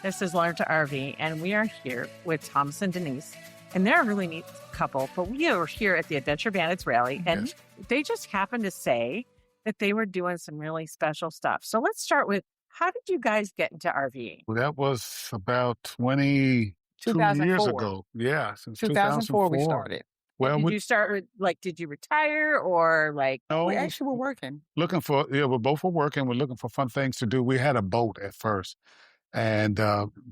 This is Learn to RV, and we are here with Thomas and Denise. And they're a really neat couple, but we are here at the Adventure Bandits rally, and they just happened to say that they were doing some really special stuff. So let's start with, how did you guys get into RVing? Well, that was about 22 years ago. Yeah, since 2004 we started. Well, did you start with, did you retire or No, we actually were working. we both were working. We're looking for fun things to do. We had a boat at first. And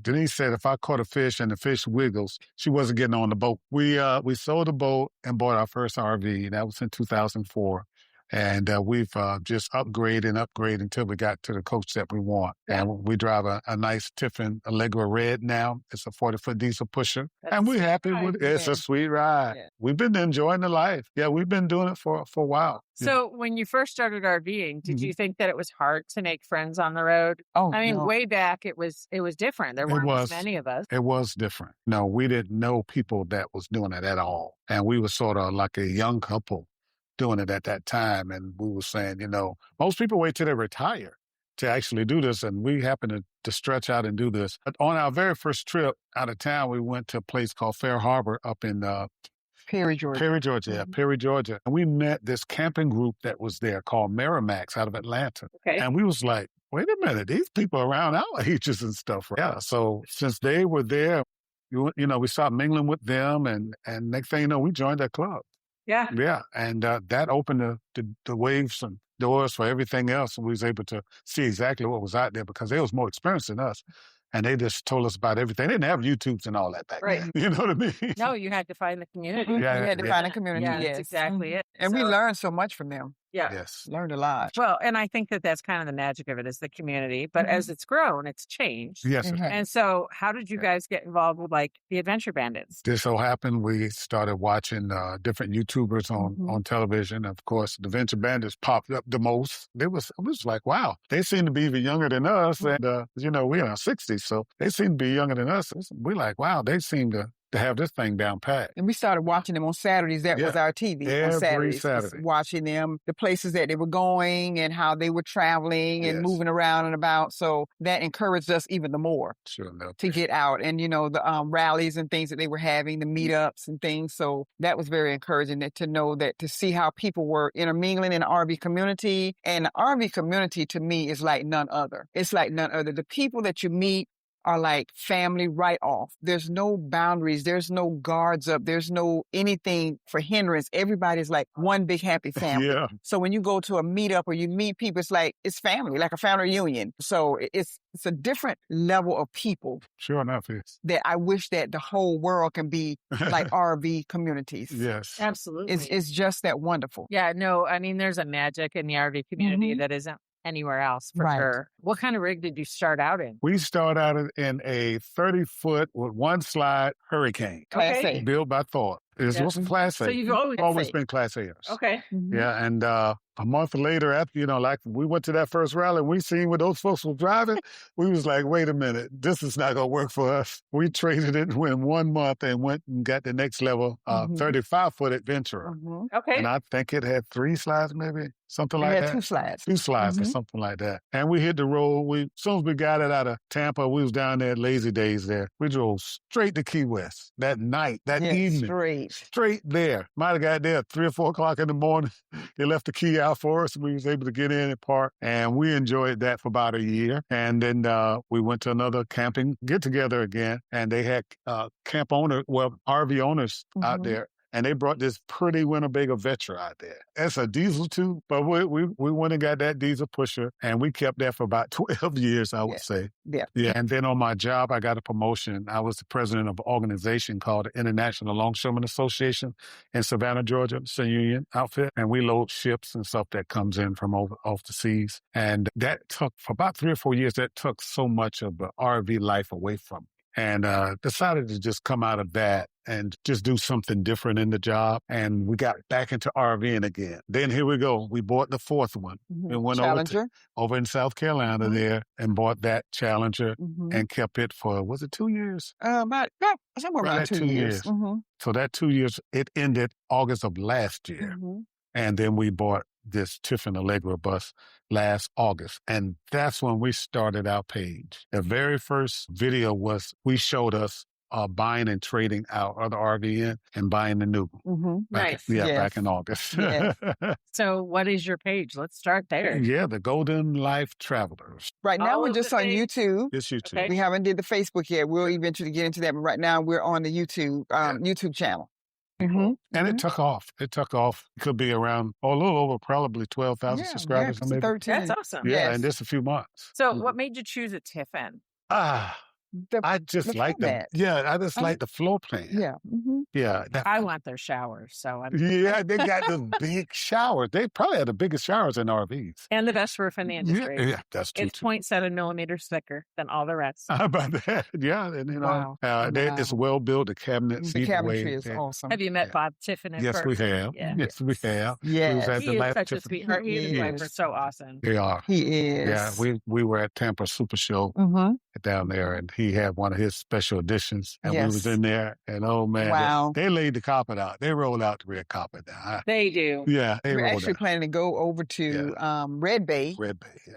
Denise said if I caught a fish and the fish wiggles, she wasn't getting on the boat. We sold the boat and bought our first RV. That was in 2004. And we've just upgraded until we got to the coach that we want. And we drive a nice Tiffin Allegra Red now. It's a 40-foot diesel pusher. And we're happy with it. It's a sweet ride. Yeah. We've been enjoying the life. Yeah, we've been doing it for a while. So when you first started RVing, did you think that it was hard to make friends on the road? Oh, I mean, no. Way back, it was different. There weren't as many of us. It was different. No, we didn't know people that was doing it at all. And we were sort of like a young couple doing it at that time. And we were saying, most people wait till they retire to actually do this. And we happened to stretch out and do this. But on our very first trip out of town, we went to a place called Fair Harbor up in Perry, Georgia. Perry, Georgia. And we met this camping group that was there called Merrimack's out of Atlanta. Okay. And we was like, wait a minute, these people around our ages and stuff. Right? Yeah. So since they were there, we started mingling with them. And next thing you know, we joined that club. Yeah. Yeah. And that opened the waves and doors for everything else. And we was able to see exactly what was out there because they was more experienced than us. And they just told us about everything. They didn't have YouTubes and all that back then. You know what I mean? No, you had to find the community. Yeah, we had to find a community, Yeah, yes. that's exactly it. And we learned so much from them. Yeah. Yes. Learned a lot. Well, and I think that that's kind of the magic of it is the community. But as it's grown, it's changed. Yes. And so how did you guys get involved with the Adventure Bandits? This so happened, we started watching different YouTubers on television. Of course, the Adventure Bandits popped up the most. It was like, wow, they seem to be even younger than us. And, we're in our 60s, so they seem to be younger than us. We're like, wow, they seem to have this thing down pat. And we started watching them on Saturdays. That was our TV. Every on Saturday. Watching them, the places that they were going and how they were traveling and moving around and about. So that encouraged us even the more to get out. And, the rallies and things that they were having, the meetups and things. So that was very encouraging to know that, to see how people were intermingling in the RV community. And the RV community to me is like none other. It's like none other. The people that you meet are like family right off. There's no boundaries. There's no guards up. There's no anything for hindrance. Everybody's like one big happy family. So when you go to a meetup or you meet people, it's like, it's family, like a family reunion. So it's a different level of people. Sure enough, yes. That I wish that the whole world can be like RV communities. Yes. Absolutely. It's just that wonderful. Yeah, no, I mean, there's a magic in the RV community that isn't anywhere else for sure. What kind of rig did you start out in? We started out in a 30-foot with one slide Hurricane. Class A. Built by Thor. It was Class A. So you've always been Class A. Okay. Yeah, and a month later, after, we went to that first rally and we seen what those folks were driving, we was like, wait a minute, this is not going to work for us. We traded it in 1 month and went and got the next level, 35-foot Adventurer. Okay. And I think it had 3 slides maybe, something like that. It had 2 slides. 2 slides or something like that. And we hit the road. As soon as we got it out of Tampa, we was down there at Lazy Days there. We drove straight to Key West that night, that evening. Straight there. Might have got there at 3 or 4 o'clock in the morning. They left the key out for us. We was able to get in and park. And we enjoyed that for about a year. And then we went to another camping get-together again. And they had RV owners out there. And they brought this pretty Winnebago Vetra out there. It's a diesel too, but we went and got that diesel pusher, and we kept that for about 12 years, I would say. Yeah. And then on my job, I got a promotion. I was the president of an organization called the International Longshoremen Association in Savannah, Georgia. It's a union outfit, and we load ships and stuff that comes in from off the seas. And that took, for about 3 or 4 years, that took so much of the RV life away from me. And decided to just come out of that and just do something different in the job. And we got back into RVing again. Then here we go. We bought the 4th one. And went over in South Carolina there and bought that Challenger and kept it for, was it 2 years? Somewhere around 2 years. So that 2 years, it ended August of last year. And then we bought this Tiffin Allegra bus last August. And that's when we started our page. The very first video was we showed us buying and trading our other RV and buying the new one. Nice. Back in August. Yes. So what is your page? Let's start there. Yeah, the Golden Life Travelers. Right now, we're just on YouTube. It's YouTube. Okay. We haven't did the Facebook yet. We'll eventually get into that. But right now, we're on the YouTube channel. And it took off. It could be around a little over probably 12,000 subscribers. Maybe 13. That's awesome. Yeah, in just a few months. So what made you choose a Tiffin? I just like the like the floor plan. Yeah. Yeah. I want their showers. So yeah, they got the big showers. They probably have the biggest showers in RVs. And the best roof in the industry. Yeah, that's true. It's 0.7 millimeters thicker than all the rest. How about that? Yeah. And it's well built. The cabinets. The cabinetry is awesome. Have you met Bob Tiffin in Yes, person? we have. Yeah. Yes, we have. Yes. He is such a sweetheart. He and his wife are so awesome. They are. He is. Yeah, we were at Tampa Super Show down there, and he had one of his special editions, and we was in there, and oh man, they laid the carpet out. They rolled out the red carpet now. They do. Yeah, we're actually planning to go over to Red Bay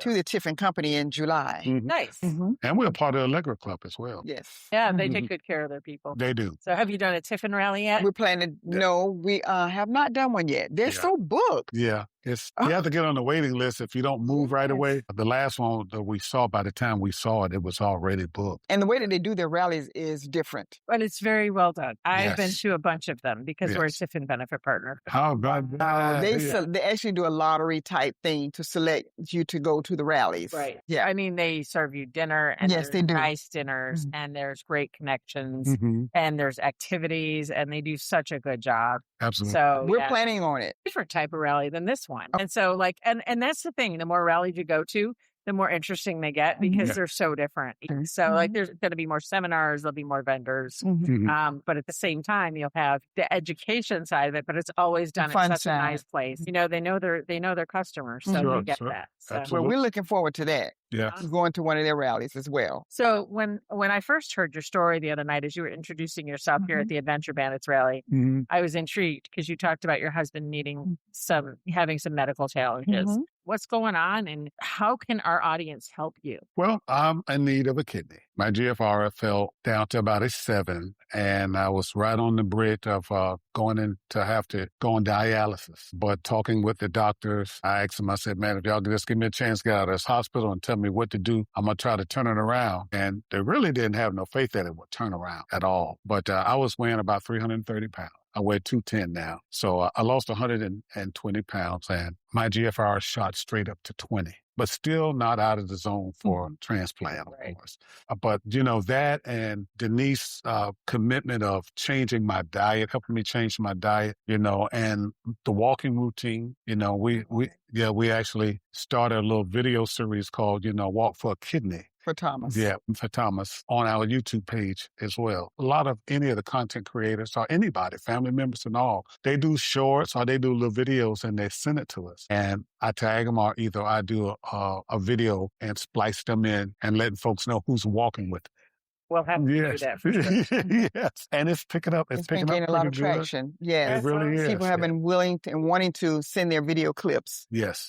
to the Tiffin Company in July. Nice. And we're part of the Allegra Club as well. Yes. Yeah, they take good care of their people. They do. So have you done a Tiffin rally yet? We're planning. No, we have not done one yet. They're so booked. Yeah. You have to get on the waiting list if you don't move right away. The last one that we saw, by the time we saw it, it was already booked. And the way that they do their rallies is different. But it's very well done. I've been to a bunch of them because we're a Tiffin benefit partner. How about that? They actually do a lottery type thing to select you to go to the rallies. Right. Yeah. I mean, they serve you dinner and yes, they do. Nice dinners and there's great connections and there's activities and they do such a good job. Absolutely. So we're planning on it. Different type of rally than this one. And so and that's the thing, the more rallies you go to, the more interesting they get because they're so different. So there's going to be more seminars, there'll be more vendors. But at the same time, you'll have the education side of it, but it's always done in such a nice place. They know their customers, so they get that. So. Well, we're looking forward to that. Yeah. Going to one of their rallies as well. So when I first heard your story the other night, as you were introducing yourself here at the Adventure Bandits rally, I was intrigued because you talked about your husband having some medical challenges. What's going on and how can our audience help you? Well, I'm in need of a kidney. My GFR fell down to about a 7, and I was right on the bridge of going in to have to go on dialysis. But talking with the doctors, I asked them, I said, man, if y'all could just give me a chance to get out of this hospital and tell me what to do, I'm going to try to turn it around. And they really didn't have no faith that it would turn around at all. But I was weighing about 330 pounds. I weigh 210 now. So I lost 120 pounds and my GFR shot straight up to 20, but still not out of the zone for transplant, of course. But, that and Denise's commitment of changing my diet, helping me change my diet, and the walking routine, we actually started a little video series called, Walk for a Kidney. For Thomas. Yeah, for Thomas on our YouTube page as well. A lot of any of the content creators or anybody, family members and all, they do shorts or they do little videos and they send it to us. And I tag them or either I do a video and splice them in and letting folks know who's walking with me. We'll have to do that for sure. Yes. And it's picking up. It's been gaining a lot of traction. Yes. It really is. People have been willing and wanting to send their video clips. Yes.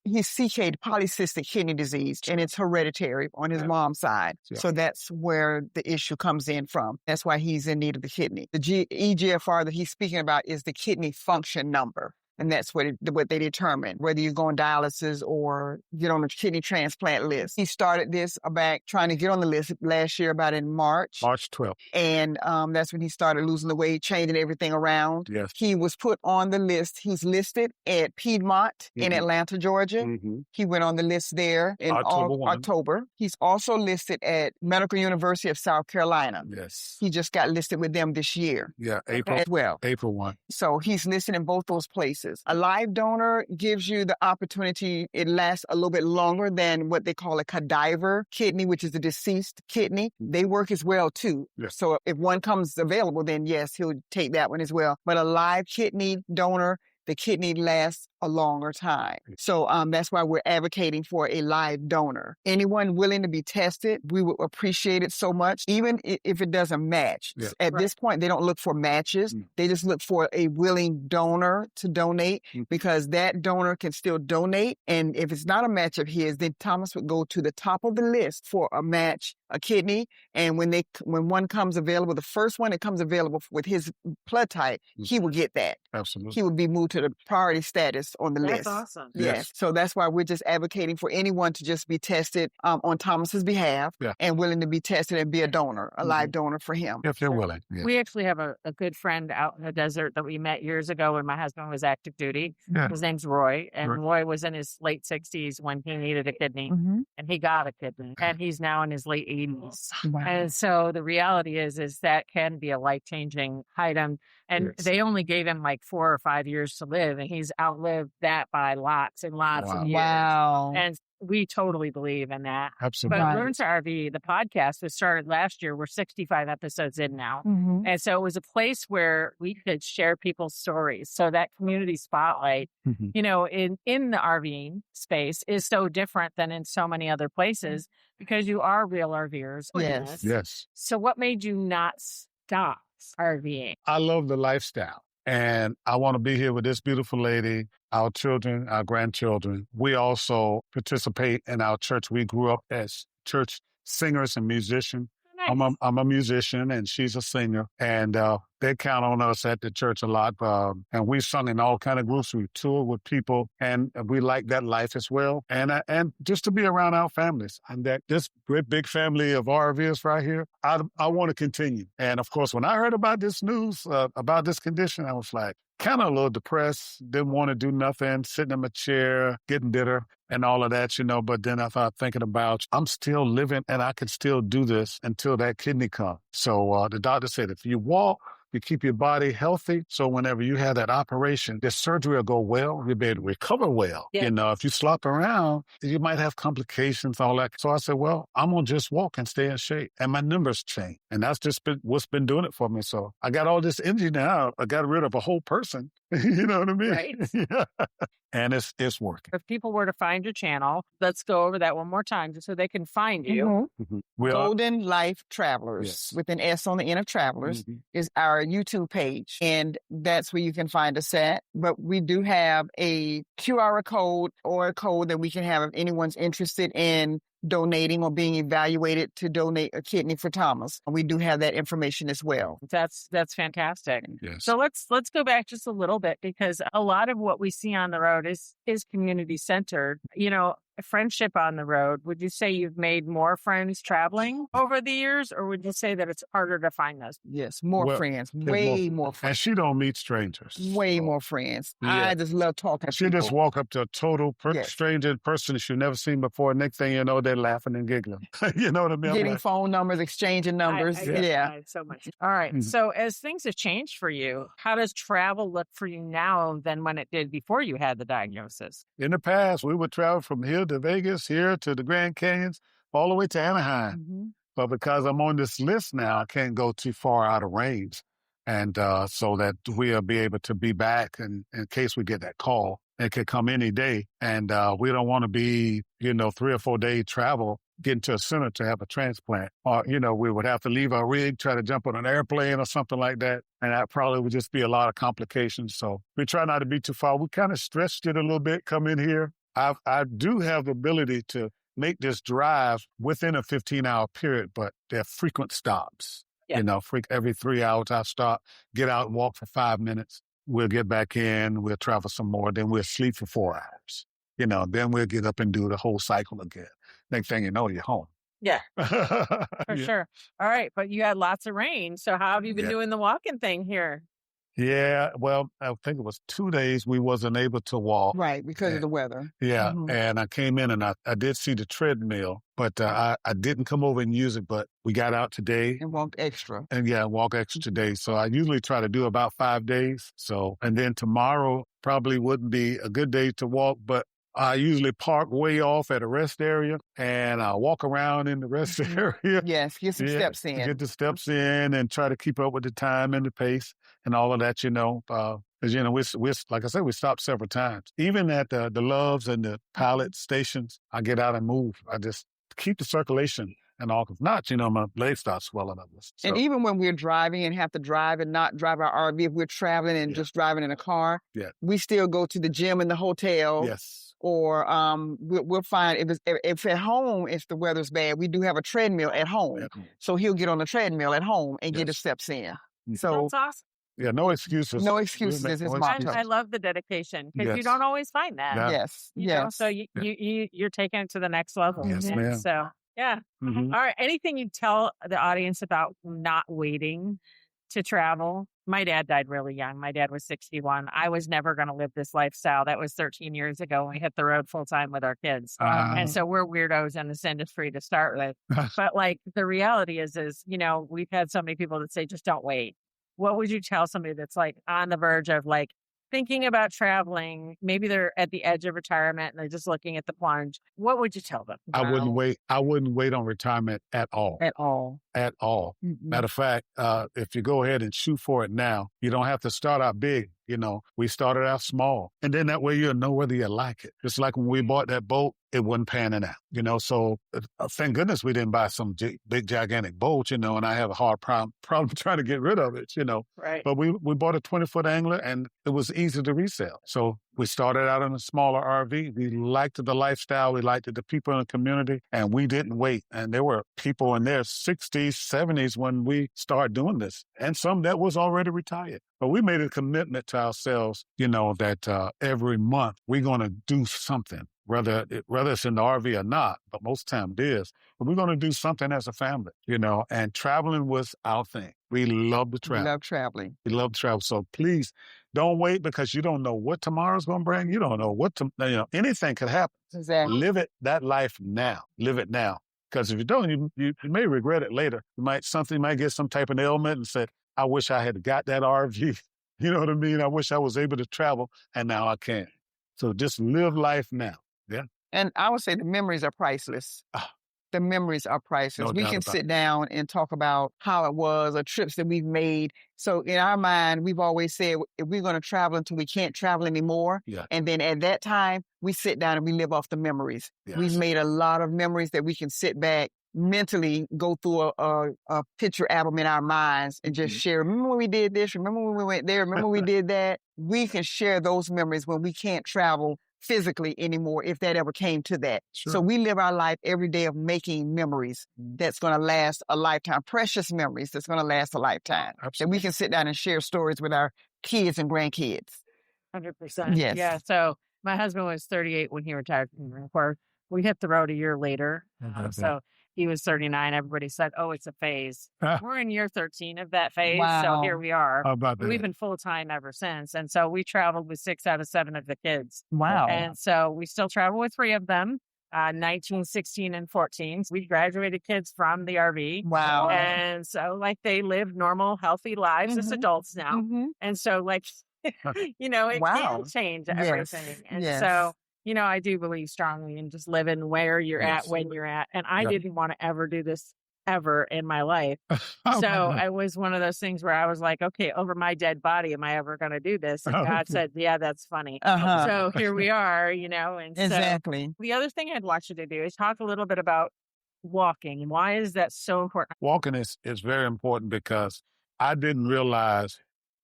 He's CK'd polycystic kidney disease, and it's hereditary on his mom's side. Yeah. So that's where the issue comes in from. That's why he's in need of the kidney. The eGFR that he's speaking about is the kidney function number. And that's what they determine, whether you go on dialysis or get on the kidney transplant list. He started this back trying to get on the list last year, about in March. March 12th. And that's when he started losing the weight, changing everything around. Yes. He was put on the list. He's listed at Piedmont in Atlanta, Georgia. He went on the list there in October. He's also listed at Medical University of South Carolina. Yes. He just got listed with them this year. Yeah, April. As well. April 1. So he's listed in both those places. A live donor gives you the opportunity. It lasts a little bit longer than what they call a cadaver kidney, which is a deceased kidney. They work as well, too. Yes. So if one comes available, then yes, he'll take that one as well. But a live kidney donor, the kidney lasts a longer time. So that's why we're advocating for a live donor. Anyone willing to be tested, we would appreciate it so much, even if it doesn't match. Yeah. At this point, they don't look for matches. They just look for a willing donor to donate because that donor can still donate. And if it's not a match of his, then Thomas would go to the top of the list for a match, a kidney. And when one comes available, the first one that comes available with his blood type, he will get that. Absolutely. He would be moved to the priority status on the list. That's awesome. Yes. So that's why we're just advocating for anyone to just be tested on Thomas's behalf and willing to be tested and be a donor, a live donor for him. If they're willing. Yeah. We actually have a good friend out in the desert that we met years ago when my husband was active duty. Yeah. His name's Roy. And Roy was in his late 60s when he needed a kidney. And he got a kidney. And he's now in his late 80s. Wow. And so the reality is that can be a life-changing item. And they only gave him like 4 or 5 years to live. And he's outlived that by lots and lots of years. Wow. And we totally believe in that. Absolutely. But Learn to RV, the podcast was started last year. We're 65 episodes in now. And so it was a place where we could share people's stories. So that community spotlight, you know, in the RVing space is so different than in so many other places because you are real RVers. Yes. Yes. So what made you not stop RVing? I love the lifestyle. And I want to be here with this beautiful lady, our children, our grandchildren. We also participate in our church. We grew up as church singers and musicians. Nice. I'm a musician and she's a singer. And they count on us at the church a lot. And we've sung in all kind of groups. We tour with people and we like that life as well. And just to be around our families and that this great big family of RVers right here, I want to continue. And of course, when I heard about this news, about this condition, I was like, kind of a little depressed, didn't want to do nothing, sitting in my chair, getting bitter and all of that, you know. But then I thought thinking about, I'm still living and I can still do this until that kidney comes. So the doctor said, if you walk, you keep your body healthy. So whenever you have that operation, the surgery will go well. You'll be able to recover well. Yeah. You know, if you slop around, you might have complications, all that. So I said, well, I'm going to just walk and stay in shape. And my numbers change. And that's just what's been doing it for me. So I got all this energy now. I got rid of a whole person. You know what I mean? Right. Yeah. And it's working. If people were to find your channel, let's go over that one more time just so they can find you. Golden Life Travelers, with an S on the end of Travelers, is our YouTube page. And that's where you can find us at. But we do have a QR code or a code that we can have if anyone's interested in donating or being evaluated to donate a kidney for Thomas. We do have that information as well. That's fantastic. Yes. So let's go back just a little bit because a lot of what we see on the road is community centered. You know, friendship on the road. Would you say you've made more friends traveling over the years, or would you say that it's harder to find those? Yes, more friends, way more friends. And she don't meet strangers. Way more friends. Yeah. I just love talking to people. She just walk up to a total stranger person she's never seen before. Next thing you know, they're laughing and giggling. You know what I mean? Getting phone numbers, exchanging numbers. I so much. All right. So as things have changed for you, how does travel look for you now than when it did before you had the diagnosis? In the past, we would travel from here to Vegas, here to the Grand Canyons, all the way to Anaheim. But because I'm on this list now, I can't go too far out of range. And so that we'll be able to be back in case we get that call. It could come any day. And we don't want to be, 3 or 4 day travel, getting to a center to have a transplant. Or, we would have to leave our rig, try to jump on an airplane or something like that. And that probably would just be a lot of complications. So we try not to be too far. We kind of stretched it a little bit, come in here. I do have the ability to make this drive within a 15-hour period, but there are frequent stops. Yeah. Every 3 hours I stop, get out and walk for 5 minutes. We'll get back in, we'll travel some more, then we'll sleep for 4 hours. Then we'll get up and do the whole cycle again. Next thing you know, you're home. Yeah, for sure. All right, but you had lots of rain. So how have you been doing the walking thing here? Yeah, well, I think it was 2 days we wasn't able to walk. Right, because of the weather. Yeah, and I came in and I did see the treadmill, but I didn't come over and use it, but we got out today. And walked extra. And walk extra today. So I usually try to do about 5 days. So, and then tomorrow probably wouldn't be a good day to walk, but I usually park way off at a rest area and I walk around in the rest area. Yes, get some steps in. Get the steps in and try to keep up with the time and the pace and all of that, Because, we like I said, we stopped several times. Even at the Loves and the pilot stations, I get out and move. I just keep the circulation and all. If not, my legs start swelling up. So. And even when we're driving and have to drive and not drive our RV, if we're traveling and just driving in a car, we still go to the gym in the hotel. Yes. Or we'll find if at home, if the weather's bad, we do have a treadmill at home. So he'll get on the treadmill at home and get his steps in. So that's awesome. Yeah, no excuses. No excuses is his motto. I love the dedication because you don't always find that. Yes. Yes. So you're taking it to the next level. Yes, ma'am. So yeah. Mm-hmm. All right. Anything you tell the audience about not waiting to travel? My dad died really young. My dad was 61. I was never going to live this lifestyle. That was 13 years ago when we hit the road full time with our kids. And so we're weirdos in this industry to start with. But the reality is, we've had so many people that say, just don't wait. What would you tell somebody that's on the verge of thinking about traveling? Maybe they're at the edge of retirement and they're just looking at the plunge. What would you tell them? I wouldn't wait. I wouldn't wait on retirement at all. At all. At all. Mm-hmm. Matter of fact, if you go ahead and shoot for it now, you don't have to start out big. We started out small. And then that way you'll know whether you like it. Just like when we bought that boat, it wasn't panning out, So thank goodness we didn't buy some big, gigantic boat, and I have a hard problem trying to get rid of it, Right. But we bought a 20-foot angler and it was easy to resell. So we started out in a smaller RV. We liked the lifestyle. We liked the people in the community, and we didn't wait. And there were people in their 60s, 70s when we started doing this, and some that was already retired. But we made a commitment to ourselves, that every month we're going to do something, whether it's in the RV or not, but most of the time it is. But we're going to do something as a family, and traveling was our thing. We love to travel. We love traveling. We love to travel. So please don't wait, because you don't know what tomorrow's going to bring. You don't know anything could happen. Exactly. Live that life now. Live it now. Because if you don't, you may regret it later. You might get some type of ailment and say, I wish I had got that RV. You know what I mean? I wish I was able to travel, and now I can't. So just live life now. Yeah. And I would say the memories are priceless. The memories are priceless. No we can sit down and talk about how it was, or trips that we've made. So in our mind, we've always said, if we're going to travel until we can't travel anymore, and then at that time, we sit down and we live off the memories. Yes. We've made a lot of memories that we can sit back, mentally go through a picture album in our minds and just share. Remember when we did this? Remember when we went there? Remember we did that? We can share those memories when we can't travel physically anymore, if that ever came to that. Sure. So we live our life every day of making memories that's going to last a lifetime, precious memories that's going to last a lifetime. Absolutely. That we can sit down and share stories with our kids and grandkids. 100%. Yes. Yeah. So my husband was 38 when he retired from the Marine Corps. We hit the road a year later. So he was 39. Everybody said, oh, it's a phase. We're in year 13 of that phase. Wow. So here we are. How about that? We've been full-time ever since. And so we traveled with 6 out of 7 of the kids. Wow. And so we still travel with 3 of them, 19, 16, and 14. We graduated kids from the RV. Wow. And so they live normal, healthy lives as adults now. And so it can change everything. Yes. And so, I do believe strongly in just living where you're at, when you're at. And I didn't want to ever do this ever in my life. So it was one of those things where I was like, okay, over my dead body, am I ever going to do this? And God said, yeah, that's funny. So here we are, and exactly. So the other thing I'd want you to do is talk a little bit about walking. Why is that so important? Walking is very important because I didn't realize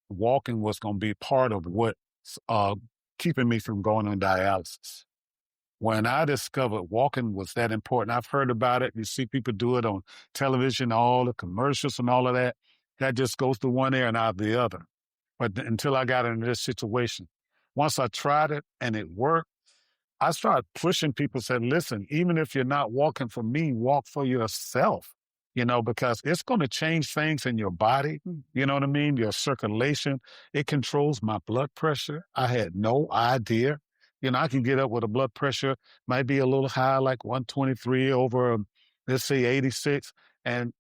walking was going to be part of what keeping me from going on dialysis. When I discovered walking was that important, I've heard about it. You see people do it on television, all the commercials and all of that. That just goes through one ear and out the other. But until I got into this situation, once I tried it and it worked, I started pushing people, said, listen, even if you're not walking for me, walk for yourself. Because it's going to change things in your body. You know what I mean? Your circulation. It controls my blood pressure. I had no idea. I can get up with a blood pressure, might be a little high, like 123 over, let's say 86. And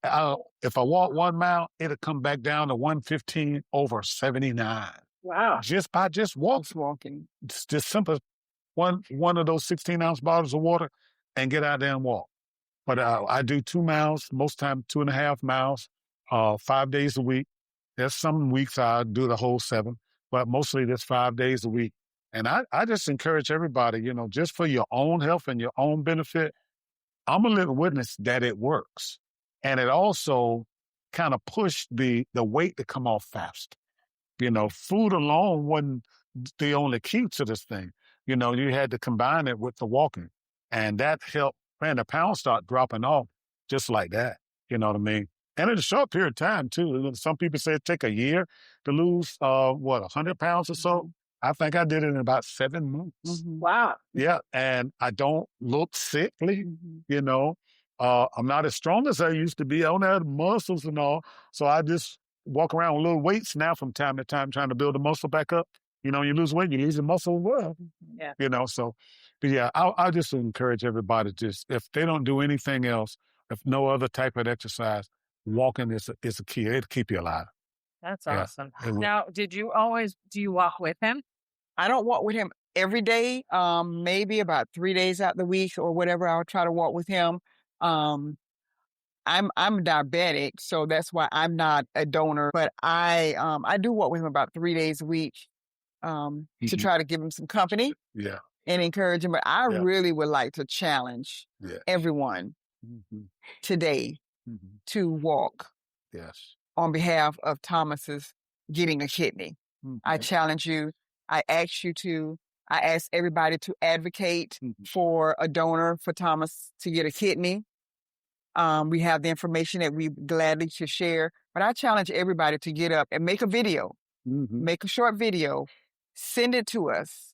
if I walk 1 mile, it'll come back down to 115 over 79. Wow. Just by walking. It's just simple. One of those 16-ounce bottles of water and get out there and walk. But I do 2 miles, most time 2.5 miles, 5 days a week. There's some weeks I do the whole 7. but mostly just 5 days a week. And I just encourage everybody, just for your own health and your own benefit, I'm a living witness that it works. And it also kind of pushed the weight to come off fast. Food alone wasn't the only key to this thing. You had to combine it with the walking. And that helped, man, the pounds start dropping off just like that. You know what I mean? And in a short period of time, too. Some people say it take a year to lose, 100 pounds or so. I think I did it in about 7 months. Mm-hmm. Wow. Yeah. And I don't look sickly, I'm not as strong as I used to be. I don't have muscles and all. So I just walk around with little weights now from time to time trying to build the muscle back up. You lose weight, you lose the muscle as well. Yeah. But yeah, I just encourage everybody if they don't do anything else, if no other type of exercise, walking is a key. It'll keep you alive. That's awesome. Now, do you walk with him? I don't walk with him every day. Maybe about 3 days out the week or whatever, I'll try to walk with him. I'm diabetic, so that's why I'm not a donor, but I do walk with him about 3 days a week, to try to give him some company and encourage him. But I really would like to challenge everyone today to walk on behalf of Thomas's getting a kidney. I challenge you. I ask everybody to advocate for a donor for Thomas to get a kidney. We have the information that we gladly to share, but I challenge everybody to get up and make a video, make a short video, send it to us,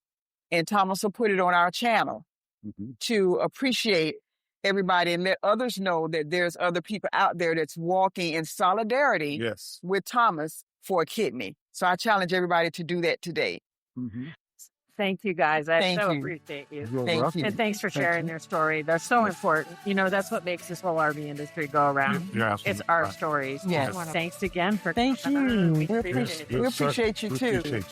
and Thomas will put it on our channel to appreciate everybody and let others know that there's other people out there that's walking in solidarity with Thomas for a kidney. So I challenge everybody to do that today. Thank you, guys. I appreciate you. Thank you. And thanks for sharing your story. That's so important. That's what makes this whole RV industry go around. It's our stories. Yes. Thanks again for Thank you. We appreciate you too.